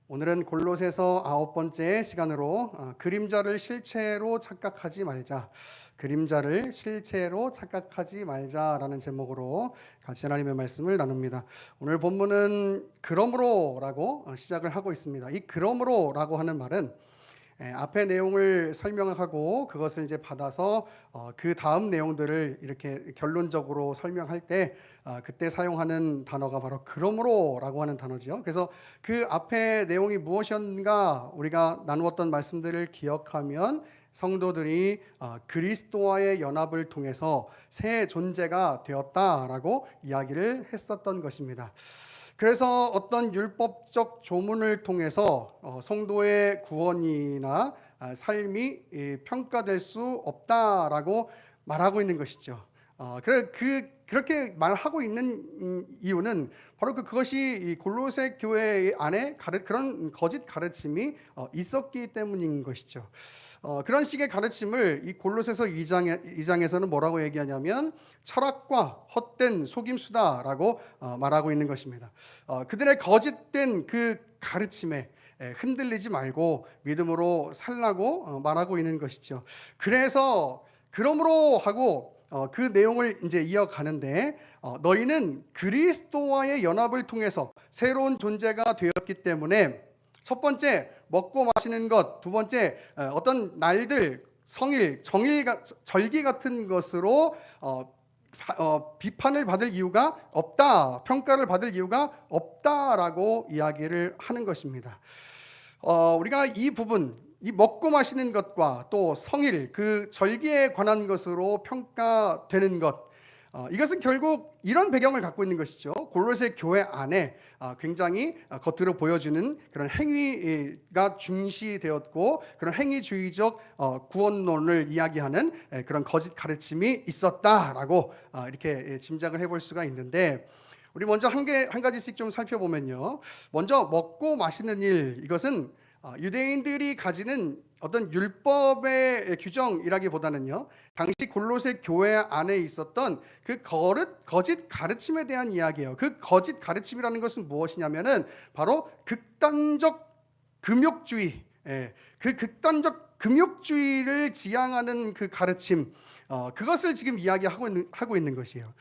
오늘은 골로새서 9번째 시간으로 그림자를 실체로 착각하지 말자, 그림자를 실체로 착각하지 말자라는 제목으로 같이 하나님의 말씀을 나눕니다. 오늘 본문은 그러므로라고 시작을 하고 있습니다. 이 그러므로라고 하는 말은 앞의 내용을 설명하고 그것을 이제 받아서 그 다음 내용들을 이렇게 결론적으로 설명할 때 그때 사용하는 단어가 바로 그러므로라고 하는 단어죠. 그래서 그 앞의 내용이 무엇이었는가 우리가 나누었던 말씀들을 기억하면 성도들이 그리스도와의 연합을 통해서 새 존재가 되었다라고 이야기를 했었던 것입니다. 그래서 어떤 율법적 조문을 통해서 성도의 구원이나 삶이 평가될 수 없다라고 말하고 있는 것이죠. 그렇게 말하고 있는 이유는 바로 그것이 골로새 교회 안에 그런 거짓 가르침이 있었기 때문인 것이죠. 그런 식의 가르침을 이 골로새서 2장에서는 뭐라고 얘기하냐면 철학과 헛된 속임수다라고 말하고 있는 것입니다. 그들의 거짓된 그 가르침에 흔들리지 말고 믿음으로 살라고 말하고 있는 것이죠. 그래서 그러므로 하고 그 내용을 이제 이어가는데 너희는 그리스도와의 연합을 통해서 새로운 존재가 되었기 때문에 첫 번째 먹고 마시는 것, 두 번째 어떤 날들, 성일, 절기 같은 것으로 비판을 받을 이유가 없다, 평가를 받을 이유가 없다라고 이야기를 하는 것입니다. 우리가 이 부분, 이 먹고 마시는 것과 또 성일, 그 절기에 관한 것으로 평가되는 것, 이것은 결국 이런 배경을 갖고 있는 것이죠. 골로새 교회 안에 굉장히 겉으로 보여주는 그런 행위가 중시되었고 그런 행위주의적 구원론을 이야기하는 그런 거짓 가르침이 있었다라고 이렇게 짐작을 해볼 수가 있는데, 우리 먼저 한 가지씩 좀 살펴보면요. 먼저 먹고 마시는 일, 이것은 유대인들이 가지는 어떤 율법의 규정이라기보다는요, 당시 골로새 교회 안에 있었던 그 거짓 가르침에 대한 이야기예요. 그 거짓 가르침이라는 것은 무엇이냐면은 바로 극단적 금욕주의, 그 극단적 금욕주의를 지향하는 그 가르침, 그것을 지금 이야기하고 있는 것이에요.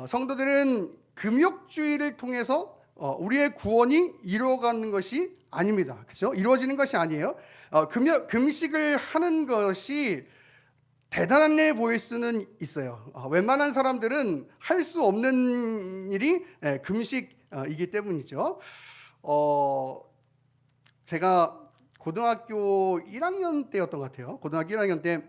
성도들은 금욕주의를 통해서 우리의 구원이 이루어가는 것이 아닙니다. 그렇죠? 이루어지는 것이 아니에요. 금식을 하는 것이 대단한 일 보일 수는 있어요. 웬만한 사람들은 할 수 없는 일이 금식이기 때문이죠. 제가 고등학교 1학년 때였던 것 같아요. 고등학교 1학년 때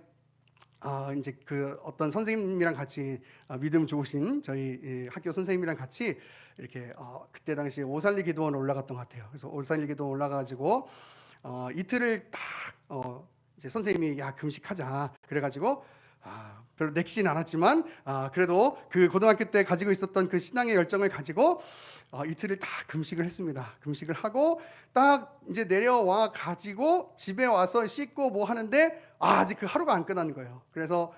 이제 그 어떤 선생님이랑 같이 믿음 좋으신 저희 학교 선생님이랑 같이 이렇게 그때 당시에 오살리 기도원 올라갔던 것 같아요. 그래서 오살리 기도원 올라가지고 이틀을 딱 이제 선생님이 야 금식하자 그래가지고 별로 내키진 않았지만 그래도 그 고등학교 때 가지고 있었던 그 신앙의 열정을 가지고 이틀을 딱 금식을 했습니다. 금식을 하고 딱 이제 내려와 가지고 집에 와서 씻고 뭐 하는데 아직 그 하루가 안 끝나는 거예요. 그래서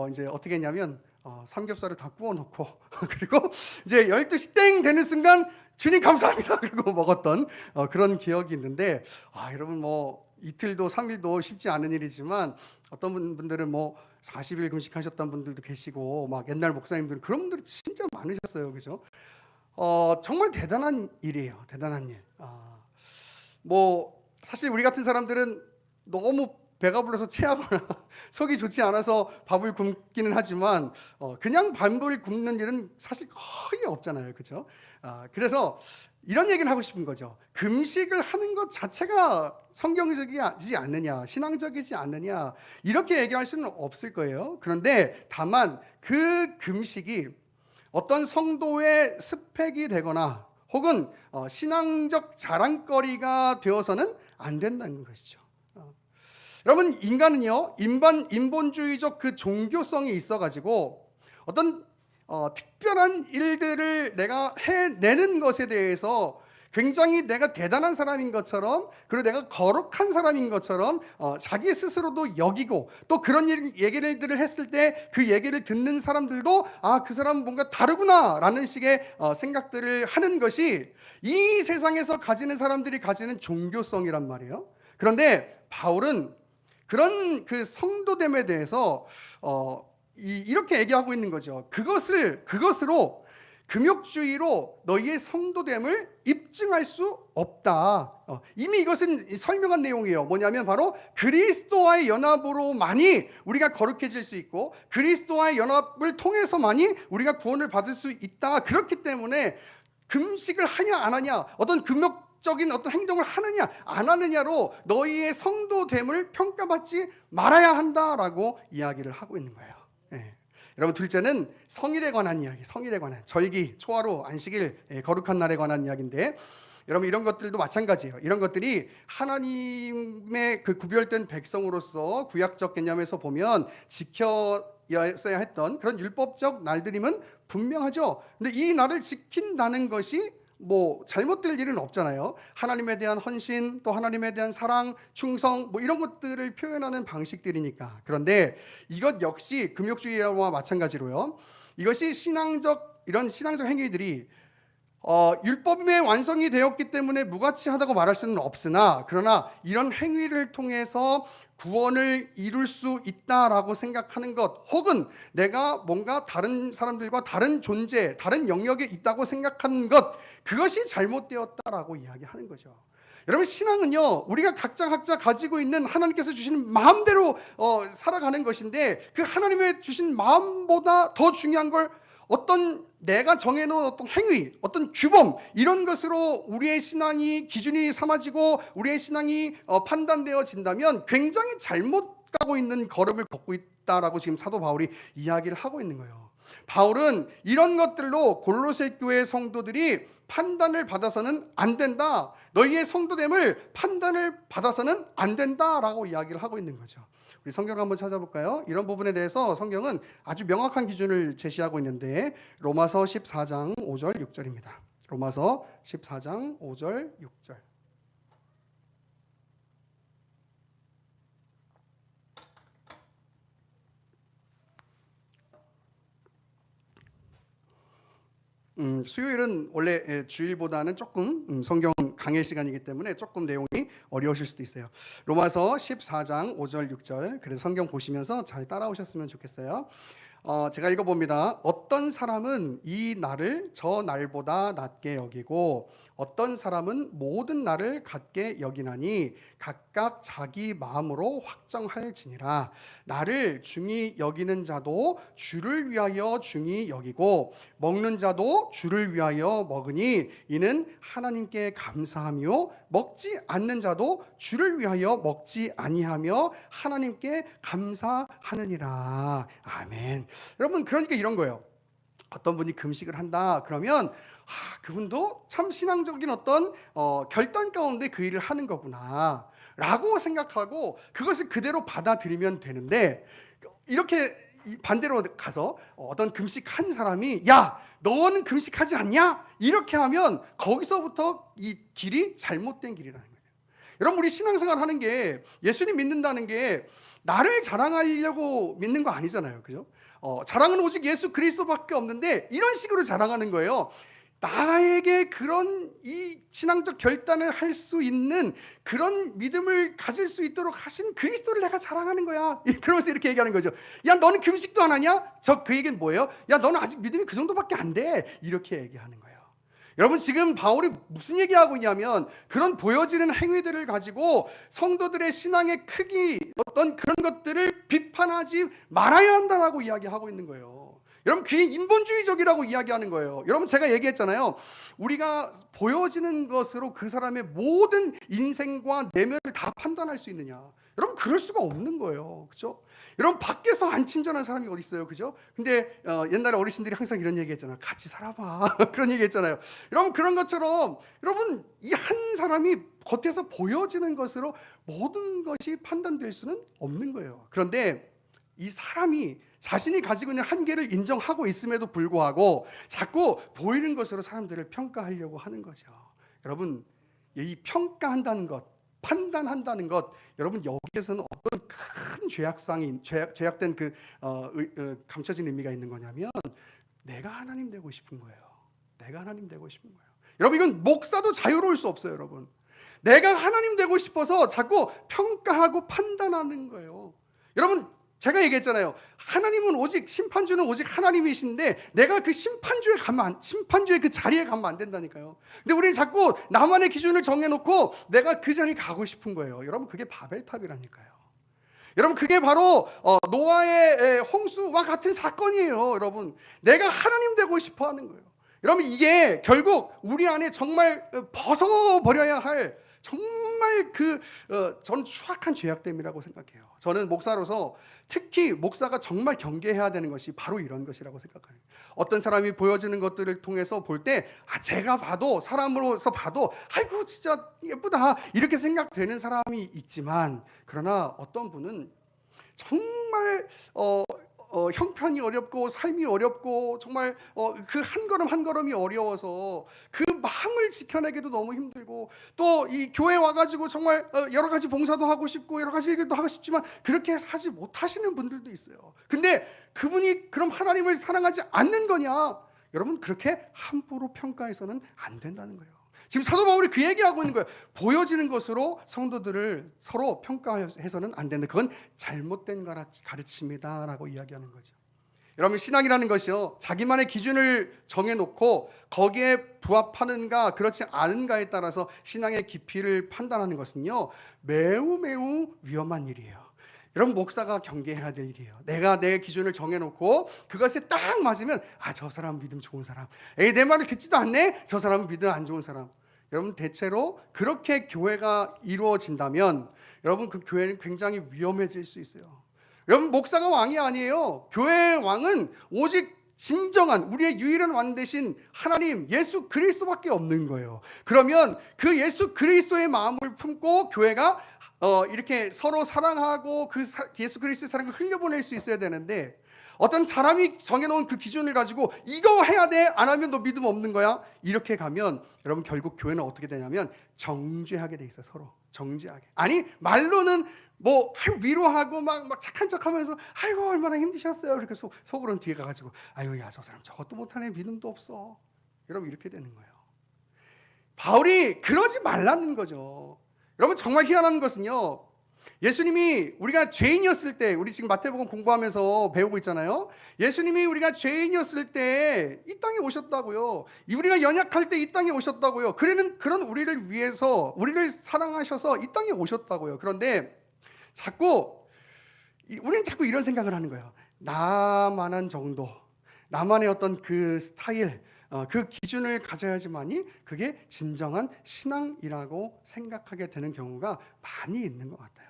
이제 어떻게 했냐면 삼겹살을 다 구워 놓고 그리고 이제 12시 땡 되는 순간 주님 감사합니다 그리고 먹었던 그런 기억이 있는데, 여러분 뭐 이틀도 3일도 쉽지 않은 일이지만 어떤 분들은 뭐 40일 금식하셨던 분들도 계시고 막 옛날 목사님들 그런 분들이 진짜 많으셨어요. 그죠? 정말 대단한 일이에요. 대단한 일. 뭐 사실 우리 같은 사람들은 너무 배가 불러서 체하거나 속이 좋지 않아서 밥을 굶기는 하지만 그냥 밥을 굶는 일은 사실 거의 없잖아요. 그렇죠? 그래서 이런 얘기를 하고 싶은 거죠. 금식을 하는 것 자체가 성경적이지 않느냐, 신앙적이지 않느냐, 이렇게 얘기할 수는 없을 거예요. 그런데 다만 그 금식이 어떤 성도의 스펙이 되거나 혹은 신앙적 자랑거리가 되어서는 안 된다는 것이죠. 여러분, 인간은요 인본주의적 그 종교성이 있어가지고 어떤 특별한 일들을 내가 해내는 것에 대해서 굉장히 내가 대단한 사람인 것처럼, 그리고 내가 거룩한 사람인 것처럼 자기 스스로도 여기고, 또 그런 얘기들을 했을 때 그 얘기를 듣는 사람들도 그 사람은 뭔가 다르구나 라는 식의 생각들을 하는 것이 이 세상에서 가지는 사람들이 가지는 종교성이란 말이에요. 그런데 바울은 그런 그 성도됨에 대해서 이렇게 얘기하고 있는 거죠. 그것으로 금욕주의로 너희의 성도됨을 입증할 수 없다. 이미 이것은 설명한 내용이에요. 뭐냐면 바로 그리스도와의 연합으로만이 우리가 거룩해질 수 있고, 그리스도와의 연합을 통해서만이 우리가 구원을 받을 수 있다. 그렇기 때문에 금식을 하냐 안 하냐, 어떤 금욕적인 어떤 행동을 하느냐 안 하느냐로 너희의 성도됨을 평가받지 말아야 한다라고 이야기를 하고 있는 거예요. 네. 여러분, 둘째는 성일에 관한 이야기, 성일에 관한 절기, 초하루, 안식일, 거룩한 날에 관한 이야기인데, 여러분 이런 것들도 마찬가지예요. 이런 것들이 하나님의 그 구별된 백성으로서 구약적 개념에서 보면 지켜야 했던 그런 율법적 날들임은 분명하죠. 근데 이 날을 지킨다는 것이 뭐 잘못될 일은 없잖아요. 하나님에 대한 헌신, 또 하나님에 대한 사랑, 충성, 뭐 이런 것들을 표현하는 방식들이니까. 그런데 이것 역시 금욕주의와 마찬가지로요, 이것이 이런 신앙적 행위들이 율법의 완성이 되었기 때문에 무가치하다고 말할 수는 없으나, 그러나 이런 행위를 통해서 구원을 이룰 수 있다라고 생각하는 것, 혹은 내가 뭔가 다른 사람들과 다른 존재, 다른 영역에 있다고 생각하는 것, 그것이 잘못되었다라고 이야기하는 거죠. 여러분, 신앙은요, 우리가 각자 가지고 있는 하나님께서 주시는 마음대로 살아가는 것인데, 그 하나님의 주신 마음보다 더 중요한 걸 어떤 내가 정해놓은 어떤 행위, 어떤 규범, 이런 것으로 우리의 신앙이 기준이 삼아지고 우리의 신앙이 판단되어진다면 굉장히 잘못 가고 있는 걸음을 걷고 있다라고 지금 사도 바울이 이야기를 하고 있는 거예요. 바울은 이런 것들로 골로새 교회 성도들이 판단을 받아서는 안 된다, 너희의 성도됨을 판단을 받아서는 안 된다라고 이야기를 하고 있는 거죠. 우리 성경 한번 찾아볼까요? 이런 부분에 대해서 성경은 아주 명확한 기준을 제시하고 있는데, 로마서 14장 5절 6절입니다. 로마서 14장 5절 6절. 수요일은 원래 주일보다는 조금 성경 강의 시간이기 때문에 조금 내용이 어려우실 수도 있어요. 로마서 14장 5절 6절, 그래서 성경 보시면서 잘 따라오셨으면 좋겠어요. 제가 읽어봅니다. 어떤 사람은 이 날을 저 날보다 낮게 여기고 어떤 사람은 모든 날을 같게 여기나니 각각 자기 마음으로 확정할지니라. 나를 중히 여기는 자도 주를 위하여 중히 여기고 먹는 자도 주를 위하여 먹으니 이는 하나님께 감사하며, 먹지 않는 자도 주를 위하여 먹지 아니하며 하나님께 감사하느니라. 아멘. 여러분, 그러니까 이런 거예요. 어떤 분이 금식을 한다 그러면 그분도 참 신앙적인 어떤 결단 가운데 그 일을 하는 거구나 라고 생각하고 그것을 그대로 받아들이면 되는데, 이렇게 반대로 가서 어떤 금식한 사람이 야, 너는 금식하지 않냐? 이렇게 하면 거기서부터 이 길이 잘못된 길이라는 거예요. 여러분, 우리 신앙생활 하는 게, 예수님 믿는다는 게 나를 자랑하려고 믿는 거 아니잖아요. 그죠? 자랑은 오직 예수 그리스도밖에 없는데 이런 식으로 자랑하는 거예요. 나에게 그런 이 신앙적 결단을 할 수 있는 그런 믿음을 가질 수 있도록 하신 그리스도를 내가 자랑하는 거야. 그러면서 이렇게 얘기하는 거죠. 야, 너는 금식도 안 하냐? 그 얘기는 뭐예요? 야, 너는 아직 믿음이 그 정도밖에 안 돼. 이렇게 얘기하는 거예요. 여러분, 지금 바울이 무슨 얘기하고 있냐면, 그런 보여지는 행위들을 가지고 성도들의 신앙의 크기, 어떤 그런 것들을 비판하지 말아야 한다라고 이야기하고 있는 거예요. 여러분, 그게 인본주의적이라고 이야기하는 거예요. 여러분, 제가 얘기했잖아요. 우리가 보여지는 것으로 그 사람의 모든 인생과 내면을 다 판단할 수 있느냐? 여러분, 그럴 수가 없는 거예요. 그렇죠? 여러분, 밖에서 안 친절한 사람이 어디 있어요? 그죠? 근데 옛날에 어르신들이 항상 이런 얘기 했잖아요. 같이 살아봐. 그런 얘기 했잖아요. 여러분, 그런 것처럼 여러분, 이 한 사람이 겉에서 보여지는 것으로 모든 것이 판단될 수는 없는 거예요. 그런데 이 사람이 자신이 가지고 있는 한계를 인정하고 있음에도 불구하고 자꾸 보이는 것으로 사람들을 평가하려고 하는 거죠. 여러분, 이 평가한다는 것, 판단한다는 것, 여러분 여기에서는 어떤 큰 죄악된 감춰진 의미가 있는 거냐면 내가 하나님 되고 싶은 거예요. 내가 하나님 되고 싶은 거예요. 여러분, 이건 목사도 자유로울 수 없어요. 여러분, 내가 하나님 되고 싶어서 자꾸 평가하고 판단하는 거예요. 여러분, 제가 얘기했잖아요. 하나님은 오직, 심판주는 오직 하나님이신데 내가 그 심판주의 그 자리에 가면 안 된다니까요. 근데 우리는 자꾸 나만의 기준을 정해놓고 내가 그 자리에 가고 싶은 거예요. 여러분, 그게 바벨탑이라니까요. 여러분, 그게 바로 노아의 홍수와 같은 사건이에요. 여러분, 내가 하나님 되고 싶어 하는 거예요. 여러분, 이게 결국 우리 안에 정말 벗어버려야 할 정말 저는 추악한 죄악됨이라고 생각해요. 저는 목사로서 특히 목사가 정말 경계해야 되는 것이 바로 이런 것이라고 생각해요. 어떤 사람이 보여지는 것들을 통해서 볼 때 제가 봐도, 사람으로서 봐도 아이고 진짜 예쁘다 이렇게 생각되는 사람이 있지만, 그러나 어떤 분은 정말 형편이 어렵고 삶이 어렵고 정말 그 한 걸음 한 걸음이 어려워서 그 마음을 지켜내기도 너무 힘들고, 또 이 교회 와가지고 정말 여러 가지 봉사도 하고 싶고 여러 가지 일도 하고 싶지만 그렇게 사지 못하시는 분들도 있어요. 근데 그분이 그럼 하나님을 사랑하지 않는 거냐? 여러분, 그렇게 함부로 평가해서는 안 된다는 거예요. 지금 사도 바울이 그 얘기하고 있는 거예요. 보여지는 것으로 성도들을 서로 평가해서는 안 된다. 그건 잘못된 가르침이다라고 이야기하는 거죠. 여러분, 신앙이라는 것이요, 자기만의 기준을 정해놓고 거기에 부합하는가 그렇지 않은가에 따라서 신앙의 깊이를 판단하는 것은요, 매우 매우 위험한 일이에요. 여러분, 목사가 경계해야 될 일이에요. 내가 내 기준을 정해놓고 그것에 딱 맞으면 저 사람 믿음 좋은 사람, 내 말을 듣지도 않네, 저 사람은 믿음 안 좋은 사람. 여러분, 대체로 그렇게 교회가 이루어진다면 여러분, 그 교회는 굉장히 위험해질 수 있어요. 여러분, 목사가 왕이 아니에요. 교회의 왕은 오직 진정한 우리의 유일한 왕 대신 하나님 예수 그리스도밖에 없는 거예요. 그러면 그 예수 그리스도의 마음을 품고 교회가 이렇게 서로 사랑하고 예수 그리스도의 사랑을 흘려보낼 수 있어야 되는데, 어떤 사람이 정해놓은 그 기준을 가지고 이거 해야 돼, 안 하면 너 믿음 없는 거야, 이렇게 가면 여러분 결국 교회는 어떻게 되냐면 정죄하게 돼 있어요. 서로 정죄하게. 아니, 말로는 뭐 위로하고 막 착한 척하면서 아이고 얼마나 힘드셨어요, 이렇게 속으로는 뒤에 가가지고 아이고 야 저 사람 저것도 못하네, 믿음도 없어, 여러분 이렇게 되는 거예요. 바울이 그러지 말라는 거죠. 여러분, 정말 희한한 것은요, 예수님이 우리가 죄인이었을 때, 우리 지금 마태복음 공부하면서 배우고 있잖아요. 예수님이 우리가 죄인이었을 때 이 땅에 오셨다고요. 우리가 연약할 때 이 땅에 오셨다고요. 그런 우리를 위해서, 우리를 사랑하셔서 이 땅에 오셨다고요. 그런데 우리는 자꾸 이런 생각을 하는 거예요. 나만한 정도, 나만의 어떤 그 스타일, 그 기준을 가져야지만이 그게 진정한 신앙이라고 생각하게 되는 경우가 많이 있는 것 같아요.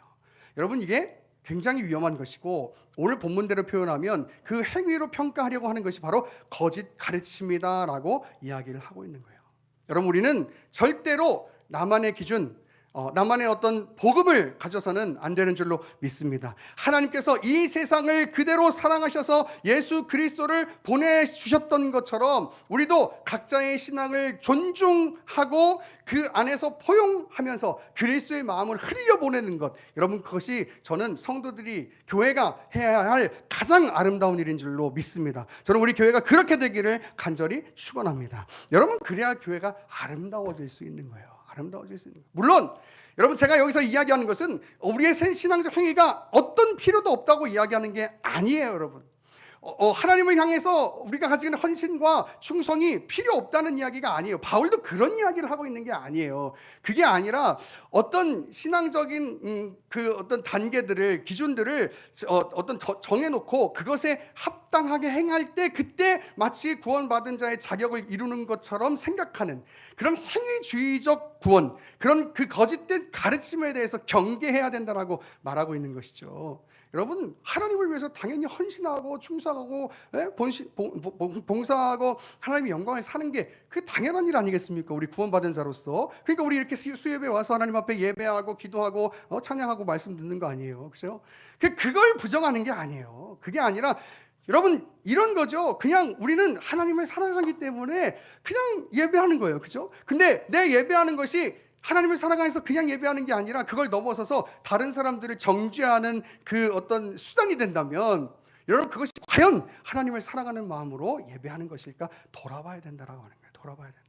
여러분, 이게 굉장히 위험한 것이고, 오늘 본문대로 표현하면 그 행위로 평가하려고 하는 것이 바로 거짓 가르침이다라고 이야기를 하고 있는 거예요. 여러분, 우리는 절대로 나만의 기준, 나만의 어떤 복음을 가져서는 안 되는 줄로 믿습니다. 하나님께서 이 세상을 그대로 사랑하셔서 예수 그리스도를 보내주셨던 것처럼 우리도 각자의 신앙을 존중하고 그 안에서 포용하면서 그리스도의 마음을 흘려보내는 것, 여러분 그것이 저는 성도들이, 교회가 해야 할 가장 아름다운 일인 줄로 믿습니다. 저는 우리 교회가 그렇게 되기를 간절히 축원합니다. 여러분, 그래야 교회가 아름다워질 수 있는 거예요. 아름다워질 수 있는 거예요. 물론 여러분, 제가 여기서 이야기하는 것은 우리의 신앙적 행위가 어떤 필요도 없다고 이야기하는 게 아니에요. 여러분, 하나님을 향해서 우리가 가지고 있는 헌신과 충성이 필요 없다는 이야기가 아니에요. 바울도 그런 이야기를 하고 있는 게 아니에요. 그게 아니라 어떤 신앙적인 그 어떤 단계들을, 기준들을 정해놓고 그것에 합당하게 행할 때 그때 마치 구원받은 자의 자격을 이루는 것처럼 생각하는 그런 행위주의적 구원, 그런 그 거짓된 가르침에 대해서 경계해야 된다라고 말하고 있는 것이죠. 여러분, 하나님을 위해서 당연히 헌신하고 충성하고 봉사하고 하나님의 영광을 사는 게 그 당연한 일 아니겠습니까? 우리 구원받은 자로서. 그러니까 우리 이렇게 수협에 와서 하나님 앞에 예배하고 기도하고 찬양하고 말씀 듣는 거 아니에요, 그렇죠? 그걸 부정하는 게 아니에요. 그게 아니라 여러분 이런 거죠. 그냥 우리는 하나님을 사랑하기 때문에 그냥 예배하는 거예요. 그죠? 근데 내 예배하는 것이 하나님을 사랑해서 그냥 예배하는 게 아니라 그걸 넘어서서 다른 사람들을 정죄하는 그 어떤 수단이 된다면 여러분 그것이 과연 하나님을 사랑하는 마음으로 예배하는 것일까? 돌아봐야 된다라고 하는 거예요. 돌아봐야 된다.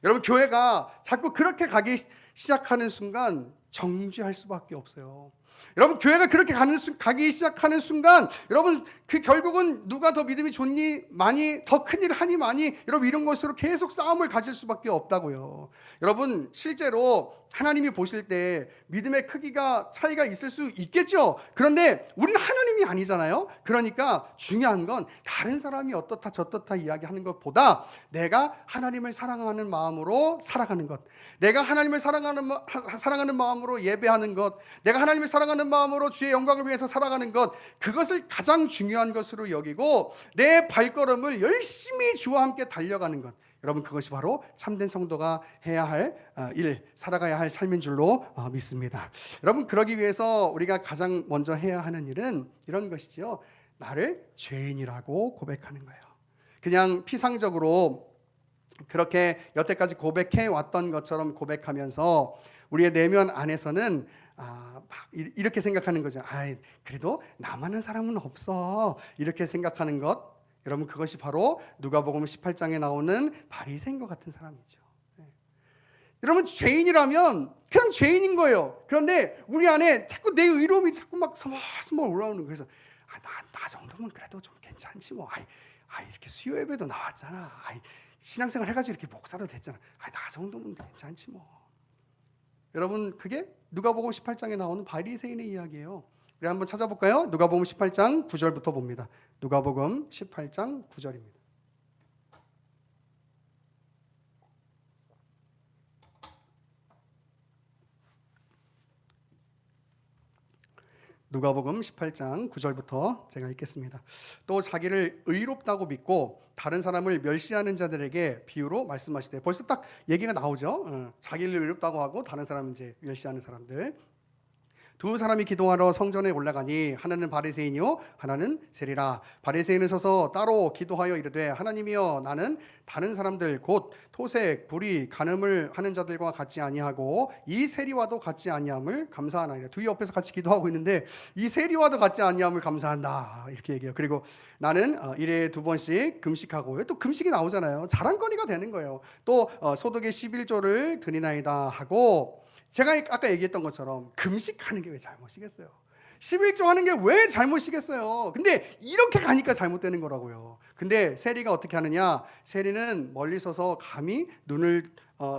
여러분 교회가 자꾸 그렇게 가기 시작하는 순간 정죄할 수밖에 없어요. 여러분 교회가 그렇게 가기 시작하는 순간 여러분 그 결국은 누가 더 믿음이 좋니 많이 더 큰일 하니 많이 여러분 이런 것으로 계속 싸움을 가질 수밖에 없다고요. 여러분 실제로 하나님이 보실 때 믿음의 크기가 차이가 있을 수 있겠죠. 그런데 우리는 하나님이 아니잖아요. 그러니까 중요한 건 다른 사람이 어떻다 저떻다 이야기하는 것보다 내가 하나님을 사랑하는 마음으로 살아가는 것, 내가 하나님을 사랑하는 마음으로 예배하는 것, 내가 하나님을 사랑하는 마음으로 주의 영광을 위해서 살아가는 것, 그것을 가장 중요한 것으로 여기고 내 발걸음을 열심히 주와 함께 달려가는 것, 여러분 그것이 바로 참된 성도가 해야 할 일, 살아가야 할 삶인 줄로 믿습니다. 여러분 그러기 위해서 우리가 가장 먼저 해야 하는 일은 이런 것이지요. 나를 죄인이라고 고백하는 거예요. 그냥 피상적으로 그렇게 여태까지 고백해 왔던 것처럼 고백하면서 우리의 내면 안에서는 이렇게 생각하는 거죠. 그래도 나만한 사람은 없어. 이렇게 생각하는 것. 여러분 그것이 바로 누가복음 18장에 나오는 바리새인과 같은 사람이죠. 여러분 죄인이라면 그냥 죄인인 거예요. 그런데 우리 안에 자꾸 내 의로움이 자꾸 막 스멀스멀 올라오는 거예요. 그래서 나 정도면 그래도 좀 괜찮지 뭐. 이렇게 수요 예배도 나왔잖아. 신앙생활 해가지고 이렇게 목사도 됐잖아. 나 정도면 괜찮지 뭐. 여러분 그게 누가복음 18장에 나오는 바리새인의 이야기예요. 우리 한번 찾아볼까요? 누가복음 18장 9절부터 봅니다. 누가복음 18장 9절입니다. 누가복음 18장 9절부터 제가 읽겠습니다. 또 자기를 의롭다고 믿고 다른 사람을 멸시하는 자들에게 비유로 말씀하시되, 벌써 딱 얘기가 나오죠. 자기를 의롭다고 하고 다른 사람 이제 멸시하는 사람들. 두 사람이 기도하러 성전에 올라가니 하나는 바리새인이요 하나는 세리라. 바리새인은 서서 따로 기도하여 이르되, 하나님이여, 나는 다른 사람들 곧 토색, 불의, 간음을 하는 자들과 같지 아니하고 이 세리와도 같지 아니함을 감사하나이다. 두 옆에서 같이 기도하고 있는데 이 세리와도 같지 아니함을 감사한다 이렇게 얘기해요. 그리고 나는 일에 2번씩 금식하고, 또 금식이 나오잖아요. 자랑거리가 되는 거예요. 또 소득의 11조를 드리나이다 하고, 제가 아까 얘기했던 것처럼 금식하는 게 왜 잘못이겠어요? 11조 하는 게 왜 잘못이겠어요? 근데 이렇게 가니까 잘못되는 거라고요. 근데 세리가 어떻게 하느냐? 세리는 멀리 서서 감히 눈을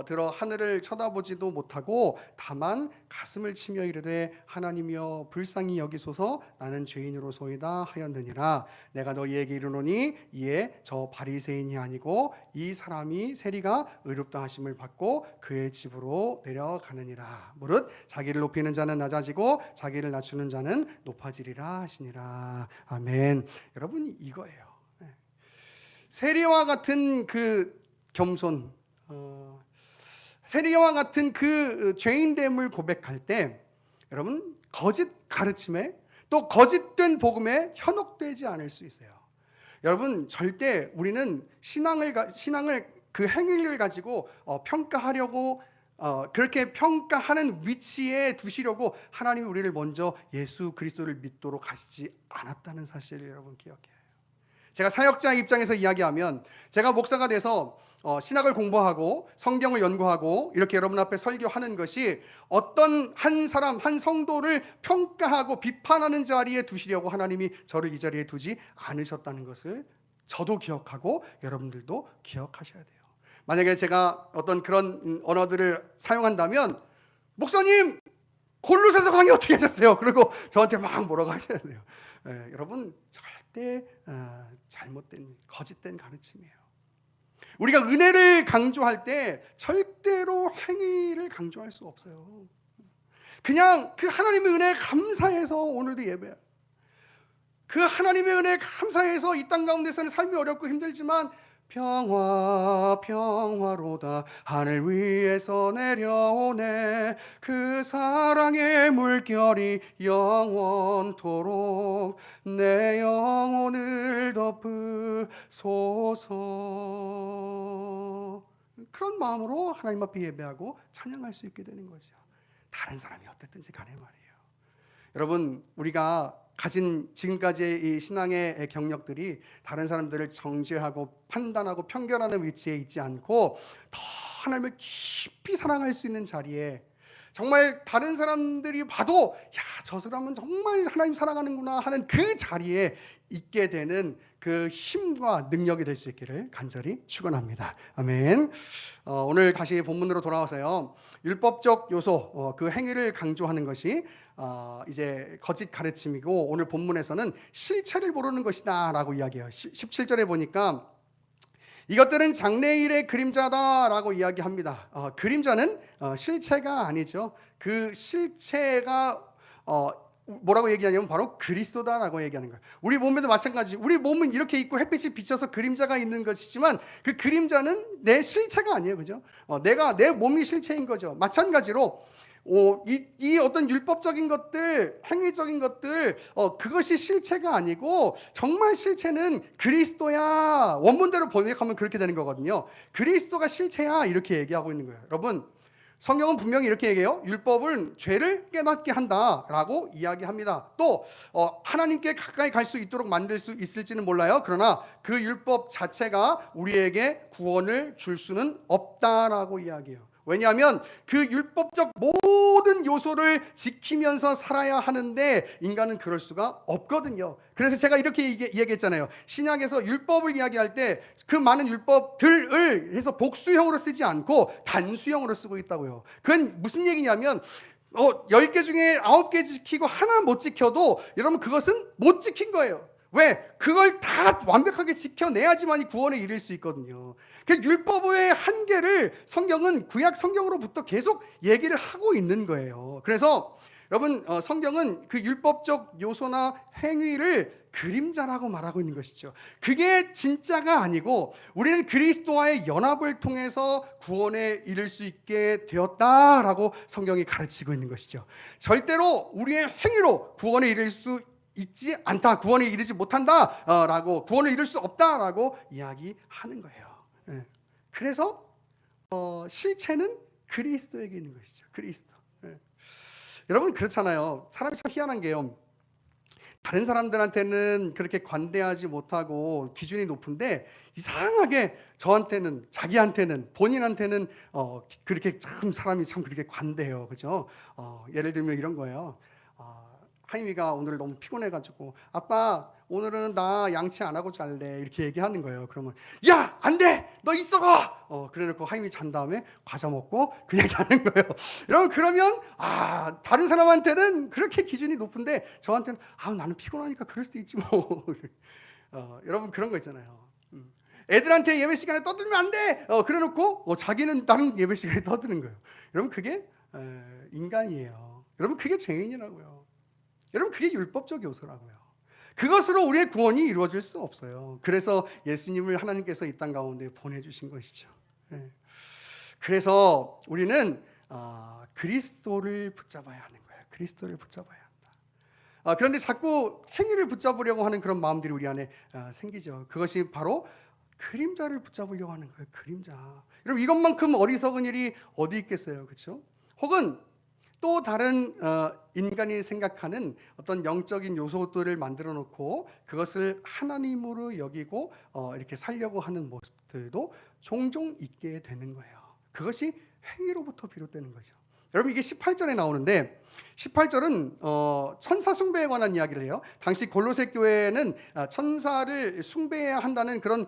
들어 하늘을 쳐다보지도 못하고 다만 가슴을 치며 이르되, 하나님이여 불쌍히 여기소서, 나는 죄인으로소이다 하였느니라. 내가 너희에게 이르노니 이에 저 바리새인이 아니고 이 사람이 세리가 의롭다 하심을 받고 그의 집으로 내려가느니라. 무릇 자기를 높이는 자는 낮아지고 자기를 낮추는 자는 높아지리라 하시니라. 아멘. 여러분 이거예요. 세리와 같은 그 겸손, 세리와 같은 그 죄인됨을 고백할 때 여러분 거짓 가르침에 또 거짓된 복음에 현혹되지 않을 수 있어요. 여러분 절대 우리는 신앙을 그 행위를 가지고 평가하려고 그렇게 평가하는 위치에 두시려고 하나님이 우리를 먼저 예수 그리스도를 믿도록 하시지 않았다는 사실을 여러분 기억해야 해요. 제가 사역자 입장에서 이야기하면, 제가 목사가 돼서 신학을 공부하고 성경을 연구하고 이렇게 여러분 앞에 설교하는 것이 어떤 한 사람, 한 성도를 평가하고 비판하는 자리에 두시려고 하나님이 저를 이 자리에 두지 않으셨다는 것을 저도 기억하고 여러분들도 기억하셔야 돼요. 만약에 제가 어떤 그런 언어들을 사용한다면, 목사님 골로새서 강의 어떻게 하셨어요? 그리고 저한테 막 뭐라고 하셔야 돼요. 여러분 절대 잘못된 거짓된 가르침이에요. 우리가 은혜를 강조할 때 절대로 행위를 강조할 수 없어요. 그냥 그 하나님의 은혜에 감사해서 오늘도 예배해요. 그 하나님의 은혜에 감사해서 이 땅 가운데서는 삶이 어렵고 힘들지만 평화 평화로다 하늘 위에서 내려오네 그 사랑의 물결이 영원토록 내 영혼을 덮으소서. 그런 마음으로 하나님 앞에 예배하고 찬양할 수 있게 되는 거죠. 다른 사람이 어땠든지 간에 말이에요. 여러분, 우리가 가진 지금까지의 이 신앙의 경력들이 다른 사람들을 정죄하고 판단하고 편견하는 위치에 있지 않고 더 하나님을 깊이 사랑할 수 있는 자리에, 정말 다른 사람들이 봐도 야, 저 사람은 정말 하나님 사랑하는구나 하는 그 자리에 있게 되는 그 힘과 능력이 될 수 있기를 간절히 축원합니다. 아멘. 오늘 다시 본문으로 돌아와서요, 율법적 요소, 그 행위를 강조하는 것이 이제 거짓 가르침이고, 오늘 본문에서는 실체를 모르는 것이다 라고 이야기해요. 17절에 보니까 이것들은 장래일의 그림자다라고 이야기합니다. 그림자는 실체가 아니죠. 그 실체가 뭐라고 얘기하냐면 바로 그리스도다라고 얘기하는 거예요. 우리 몸에도 마찬가지. 우리 몸은 이렇게 있고 햇빛이 비쳐서 그림자가 있는 것이지만 그 그림자는 내 실체가 아니에요, 그죠? 내 몸이 실체인 거죠. 마찬가지로 이 어떤 율법적인 것들, 행위적인 것들, 그것이 실체가 아니고 정말 실체는 그리스도야. 원문대로 번역하면 그렇게 되는 거거든요. 그리스도가 실체야, 이렇게 얘기하고 있는 거예요. 여러분, 성경은 분명히 이렇게 얘기해요. 율법은 죄를 깨닫게 한다라고 이야기합니다. 또 하나님께 가까이 갈 수 있도록 만들 수 있을지는 몰라요. 그러나 그 율법 자체가 우리에게 구원을 줄 수는 없다라고 이야기해요. 왜냐하면 그 율법적 모든 요소를 지키면서 살아야 하는데 인간은 그럴 수가 없거든요. 그래서 제가 이렇게 이야기했잖아요. 신약에서 율법을 이야기할 때 그 많은 율법들을 해서 복수형으로 쓰지 않고 단수형으로 쓰고 있다고요. 그건 무슨 얘기냐면 10개 중에 9개 지키고 하나 못 지켜도 여러분 그것은 못 지킨 거예요. 왜? 그걸 다 완벽하게 지켜내야지만이 구원에 이를 수 있거든요. 그 율법의 한계를 성경은 구약 성경으로부터 계속 얘기를 하고 있는 거예요. 그래서 여러분, 성경은 그 율법적 요소나 행위를 그림자라고 말하고 있는 것이죠. 그게 진짜가 아니고 우리는 그리스도와의 연합을 통해서 구원에 이를 수 있게 되었다라고 성경이 가르치고 있는 것이죠. 절대로 우리의 행위로 구원에 이를 수 있지 않다, 구원에 이르지 못한다 라고, 구원을 이룰 수 없다라고 이야기하는 거예요. 그래서 실체는 그리스도에게 있는 것이죠. 그리스도. 여러분, 그렇잖아요. 사람이 참 희한한 게요, 다른 사람들한테는 그렇게 관대하지 못하고 기준이 높은데 이상하게 저한테는, 자기한테는, 본인한테는 그렇게 참 사람이 참 그렇게 관대해요. 그죠? 예를 들면 이런 거예요. 하임이가 오늘 너무 피곤해가지고 아빠 오늘은 나 양치 안 하고 잘래, 이렇게 얘기하는 거예요. 그러면 야, 안 돼, 너 있어가. 그래놓고 하임이 잔 다음에 과자 먹고 그냥 자는 거예요. 여러분, 그러면 다른 사람한테는 그렇게 기준이 높은데 저한테는 나는 피곤하니까 그럴 수도 있지 뭐. 여러분, 그런 거 있잖아요. 애들한테 예배 시간에 떠들면 안 돼. 그래놓고 자기는 다른 예배 시간에 떠드는 거예요. 여러분, 그게 인간이에요. 여러분, 그게 죄인이라고요. 여러분, 그게 율법적 요소라고요. 그것으로 우리의 구원이 이루어질 수 없어요. 그래서 예수님을 하나님께서 이 땅 가운데 보내주신 것이죠. 그래서 우리는 그리스도를 붙잡아야 하는 거예요. 그리스도를 붙잡아야 한다. 그런데 자꾸 행위를 붙잡으려고 하는 그런 마음들이 우리 안에 생기죠. 그것이 바로 그림자를 붙잡으려고 하는 거예요. 그림자. 여러분, 이것만큼 어리석은 일이 어디 있겠어요, 그렇죠? 혹은 또 다른 인간이 생각하는 어떤 영적인 요소들을 만들어 놓고 그것을 하나님으로 여기고 이렇게 살려고 하는 모습들도 종종 있게 되는 거예요. 그것이 행위로부터 비롯되는 거죠. 여러분, 이게 18절에 나오는데 18절은 천사 숭배에 관한 이야기를 해요. 당시 골로새 교회는 천사를 숭배해야 한다는 그런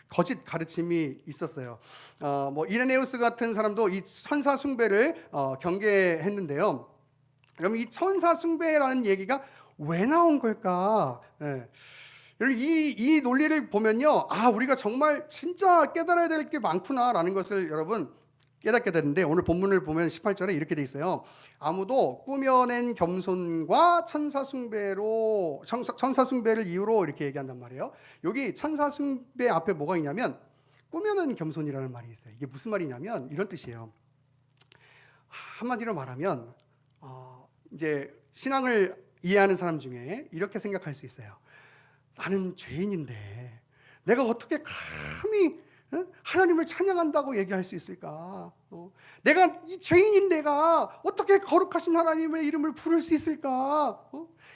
거짓 가르침이 있었어요. 이레네우스 같은 사람도 이 천사 숭배를 경계했는데요. 그럼 이 천사 숭배라는 얘기가 왜 나온 걸까? 여러분, 이 논리를 보면요, 우리가 정말 진짜 깨달아야 될 게 많구나라는 것을 여러분 깨닫게 되는데, 오늘 본문을 보면 18절에 이렇게 돼 있어요. 아무도 꾸며낸 겸손과 천사 숭배를 이유로 이렇게 얘기한단 말이에요. 여기 천사 숭배 앞에 뭐가 있냐면 꾸며낸 겸손이라는 말이 있어요. 이게 무슨 말이냐면 이런 뜻이에요. 한마디로 말하면 이제 신앙을 이해하는 사람 중에 이렇게 생각할 수 있어요. 나는 죄인인데 내가 어떻게 감히 하나님을 찬양한다고 얘기할 수 있을까? 내가 이 죄인인 내가 어떻게 거룩하신 하나님의 이름을 부를 수 있을까?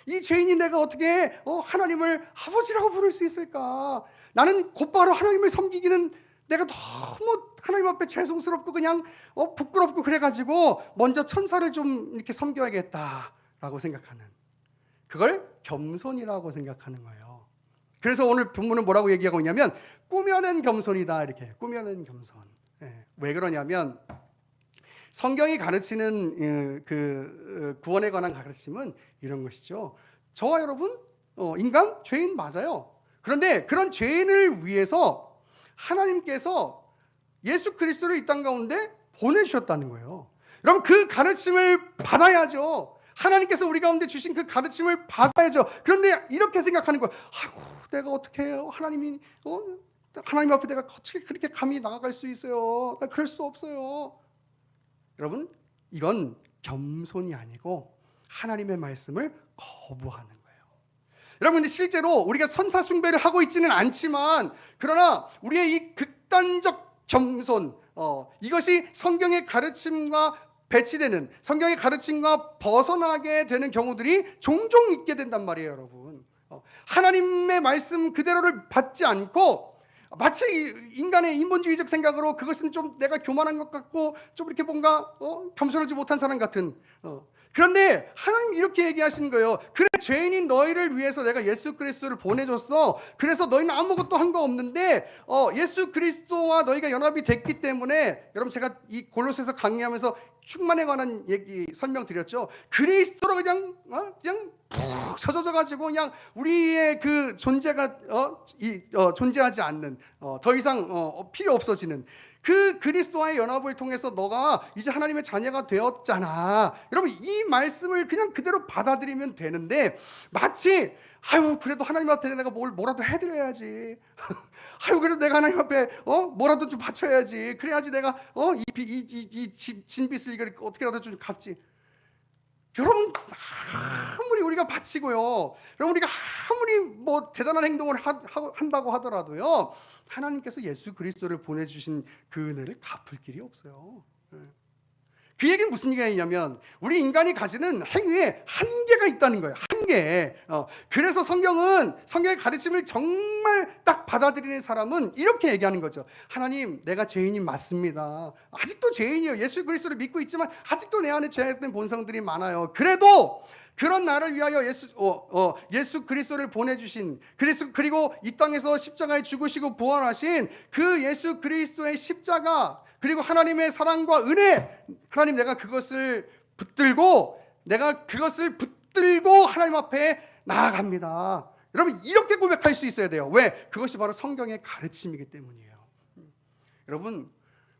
이 죄인인 내가 어떻게 하나님을 아버지라고 부를 수 있을까? 나는 곧바로 하나님을 섬기기는 내가 너무 하나님 앞에 죄송스럽고 그냥 부끄럽고 그래가지고 먼저 천사를 좀 이렇게 섬겨야겠다라고 생각하는, 그걸 겸손이라고 생각하는 거예요. 그래서 오늘 본문은 뭐라고 얘기하고 있냐면 꾸며낸 겸손이다, 이렇게. 꾸며낸 겸손. 왜 그러냐면 성경이 가르치는 그 구원에 관한 가르침은 이런 것이죠. 저와 여러분 인간 죄인 맞아요. 그런데 그런 죄인을 위해서 하나님께서 예수 그리스도를 이 땅 가운데 보내주셨다는 거예요. 여러분 그 가르침을 받아야죠. 하나님께서 우리 가운데 주신 그 가르침을 받아야죠. 그런데 이렇게 생각하는 거예요. 아이고, 내가 어떻게 해요? 하나님 앞에 내가 어떻게 그렇게 감히 나아갈 수 있어요? 나 그럴 수 없어요. 여러분, 이건 겸손이 아니고 하나님의 말씀을 거부하는 거예요. 여러분, 근데 실제로 우리가 천사 숭배를 하고 있지는 않지만, 그러나 우리의 이 극단적 겸손, 이것이 성경의 가르침과 배치되는, 성경의 가르침과 벗어나게 되는 경우들이 종종 있게 된단 말이에요, 여러분. 하나님의 말씀 그대로를 받지 않고 마치 인간의 인본주의적 생각으로 그것은 좀 내가 교만한 것 같고 좀 이렇게 뭔가 겸손하지 못한 사람 같은. 그런데 하나님 이렇게 얘기하시는 거예요. 그래, 죄인인 너희를 위해서 내가 예수 그리스도를 보내줬어. 그래서 너희는 아무것도 한 거 없는데 예수 그리스도와 너희가 연합이 됐기 때문에, 여러분 제가 이 골로새서 강의하면서 충만에 관한 얘기 설명드렸죠. 그리스도로 그냥 푹 젖어져 가지고 그냥 우리의 그 존재가 존재하지 않는, 더 이상 필요 없어지는 그 그리스도와의 연합을 통해서 너가 이제 하나님의 자녀가 되었잖아. 여러분 이 말씀을 그냥 그대로 받아들이면 되는데, 마치 그래도 하나님 앞에 내가 뭐라도 해드려야지. 그래도 내가 하나님 앞에 뭐라도 좀 바쳐야지. 그래야지 내가 이 진빚을 이걸 어떻게라도 좀 갚지. 여러분 아무리 우리가 바치고요, 여러분 우리가 아무리 뭐 대단한 행동을 한다고 하더라도요, 하나님께서 예수 그리스도를 보내주신 그 은혜를 갚을 길이 없어요. 그 얘기는 무슨 얘기냐면 우리 인간이 가지는 행위에 한계가 있다는 거예요. 한계. 그래서 성경의 가르침을 정말 딱 받아들이는 사람은 이렇게 얘기하는 거죠. 하나님, 내가 죄인이 맞습니다. 아직도 죄인이에요. 예수 그리스도를 믿고 있지만 아직도 내 안에 죄악된 본성들이 많아요. 그래도 그런 나를 위하여 예수 그리스도를 보내주신, 그리고 이 땅에서 십자가에 죽으시고 부활하신 그 예수 그리스도의 십자가, 그리고 하나님의 사랑과 은혜, 하나님 내가 그것을 붙들고 하나님 앞에 나아갑니다. 여러분 이렇게 고백할 수 있어야 돼요. 왜? 그것이 바로 성경의 가르침이기 때문이에요. 여러분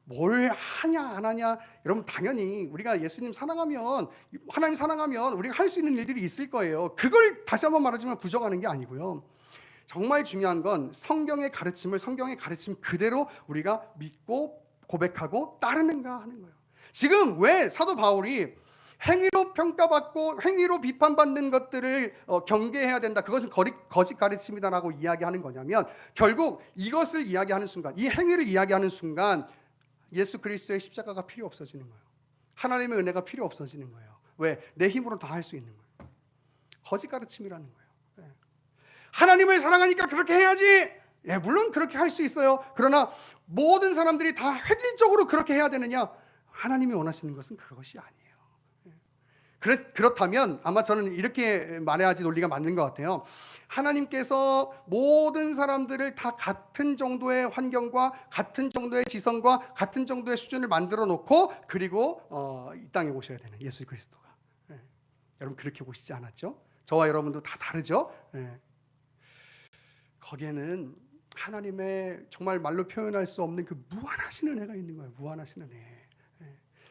뭘 하냐 안 하냐, 여러분 당연히 우리가 예수님 사랑하면, 하나님 사랑하면 우리가 할 수 있는 일들이 있을 거예요. 그걸 다시 한번 말하지만 부정하는 게 아니고요. 정말 중요한 건 성경의 가르침 그대로 우리가 믿고 고백하고 따르는가 하는 거예요. 지금 왜 사도 바울이 행위로 평가받고 행위로 비판받는 것들을 경계해야 된다, 그것은 거짓 가르침이다라고 이야기하는 거냐면, 결국 이것을 이야기하는 순간, 이 행위를 이야기하는 순간 예수 그리스도의 십자가가 필요 없어지는 거예요. 하나님의 은혜가 필요 없어지는 거예요. 왜? 내 힘으로 다 할 수 있는 거예요. 거짓 가르침이라는 거예요. 하나님을 사랑하니까 그렇게 해야지. 물론 그렇게 할 수 있어요. 그러나 모든 사람들이 다 획일적으로 그렇게 해야 되느냐? 하나님이 원하시는 것은 그것이 아니에요. 그렇다면 아마 저는 이렇게 말해야지 논리가 맞는 것 같아요. 하나님께서 모든 사람들을 다 같은 정도의 환경과 같은 정도의 지성과 같은 정도의 수준을 만들어 놓고, 그리고 이 땅에 오셔야 되는 예수 그리스도가, 여러분 그렇게 오시지 않았죠? 저와 여러분도 다 다르죠? 거기에는 하나님의 정말 말로 표현할 수 없는 그 무한하신 은혜가 있는 거예요. 무한하신 은혜.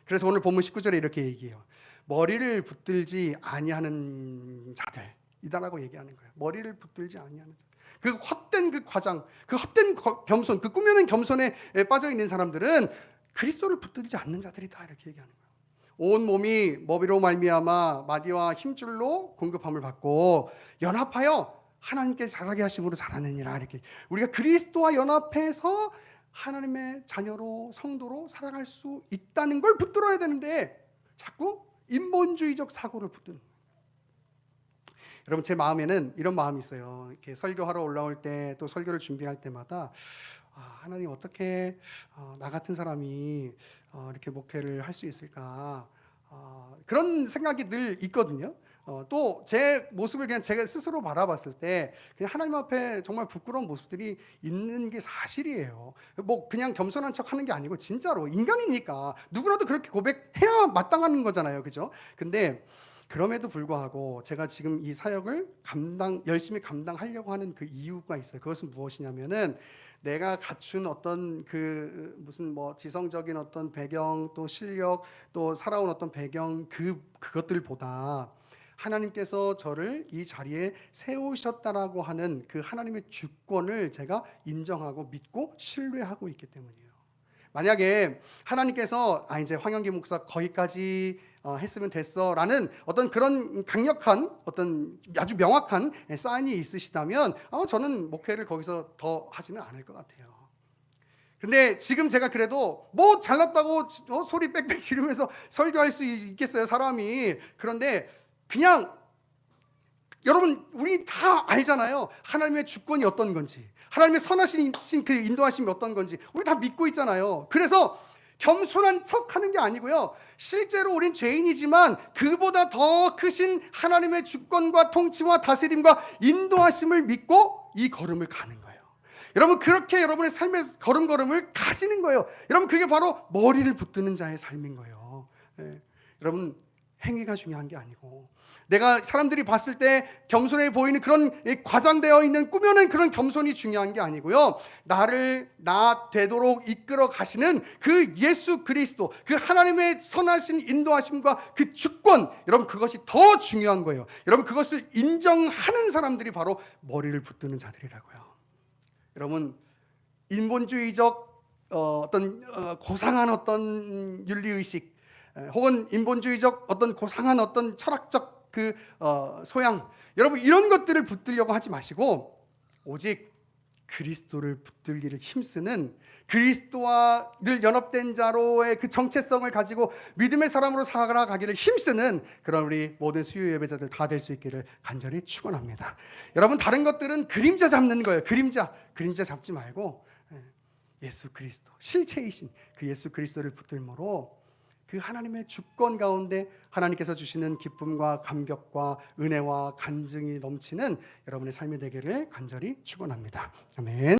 그래서 오늘 본문 19절에 이렇게 얘기해요. 머리를 붙들지 아니하는 자들이다라고 얘기하는 거예요. 머리를 붙들지 아니하는 자들. 그 헛된 그 과장, 그 헛된 겸손, 그 꾸며낸 겸손에 빠져 있는 사람들은 그리스도를 붙들지 않는 자들이다 이렇게 얘기하는 거예요. 온 몸이 머리로 말미암아 마디와 힘줄로 공급함을 받고 연합하여 하나님께 자라게 하심으로 자라느니라 이렇게. 우리가 그리스도와 연합해서 하나님의 자녀로 성도로 살아갈 수 있다는 걸 붙들어야 되는데 자꾸 인본주의적 사고를 붙드는. 여러분 제 마음에는 이런 마음이 있어요. 이렇게 설교하러 올라올 때 또 설교를 준비할 때마다 하나님 어떻게 나 같은 사람이 이렇게 목회를 할 수 있을까 그런 생각이 늘 있거든요. 또 제 모습을 그냥 제가 스스로 바라봤을 때 그냥 하나님 앞에 정말 부끄러운 모습들이 있는 게 사실이에요. 뭐 그냥 겸손한 척 하는 게 아니고 진짜로 인간이니까 누구라도 그렇게 고백해야 마땅한 거잖아요. 그죠? 근데 그럼에도 불구하고 제가 지금 이 사역을 열심히 감당하려고 하는 그 이유가 있어요. 그것은 무엇이냐면은 내가 갖춘 어떤 그 무슨 뭐 지성적인 어떤 배경 또 실력 또 살아온 어떤 배경 그것들보다 하나님께서 저를 이 자리에 세우셨다라고 하는 그 하나님의 주권을 제가 인정하고 믿고 신뢰하고 있기 때문이에요. 만약에 하나님께서 이제 황영기 목사 거기까지 했으면 됐어라는 어떤 그런 강력한 어떤 아주 명확한 사인이 있으시다면 아마 저는 목회를 거기서 더 하지는 않을 것 같아요. 근데 지금 제가 그래도 뭐 잘났다고 소리 빽빽 지르면서 설교할 수 있겠어요, 사람이. 그런데 그냥 여러분 우리 다 알잖아요. 하나님의 주권이 어떤 건지, 하나님의 선하신 그 인도하심이 어떤 건지 우리 다 믿고 있잖아요. 그래서 겸손한 척하는 게 아니고요. 실제로 우린 죄인이지만 그보다 더 크신 하나님의 주권과 통치와 다스림과 인도하심을 믿고 이 걸음을 가는 거예요. 여러분 그렇게 여러분의 삶의 걸음걸음을 가시는 거예요. 여러분 그게 바로 머리를 붙드는 자의 삶인 거예요. 여러분 행위가 중요한 게 아니고 내가 사람들이 봤을 때 겸손해 보이는 그런 과장되어 있는 꾸며낸 그런 겸손이 중요한 게 아니고요. 나 되도록 이끌어 가시는 그 예수 그리스도, 그 하나님의 선하신 인도하심과 그 주권, 여러분 그것이 더 중요한 거예요. 여러분 그것을 인정하는 사람들이 바로 머리를 붙드는 자들이라고요. 여러분 인본주의적 어떤 고상한 어떤 윤리의식 혹은 인본주의적 어떤 고상한 어떤 철학적 그 소양, 여러분 이런 것들을 붙들려고 하지 마시고 오직 그리스도를 붙들기를 힘쓰는 그리스도와 늘 연합된 자로의 그 정체성을 가지고 믿음의 사람으로 살아가기를 힘쓰는 그런 우리 모든 수요 예배자들 다 될 수 있기를 간절히 축원합니다. 여러분 다른 것들은 그림자 잡는 거예요. 그림자 잡지 말고 예수 그리스도 실체이신 그 예수 그리스도를 붙들므로 그 하나님의 주권 가운데 하나님께서 주시는 기쁨과 감격과 은혜와 간증이 넘치는 여러분의 삶이 되기를 간절히 축원합니다. 아멘.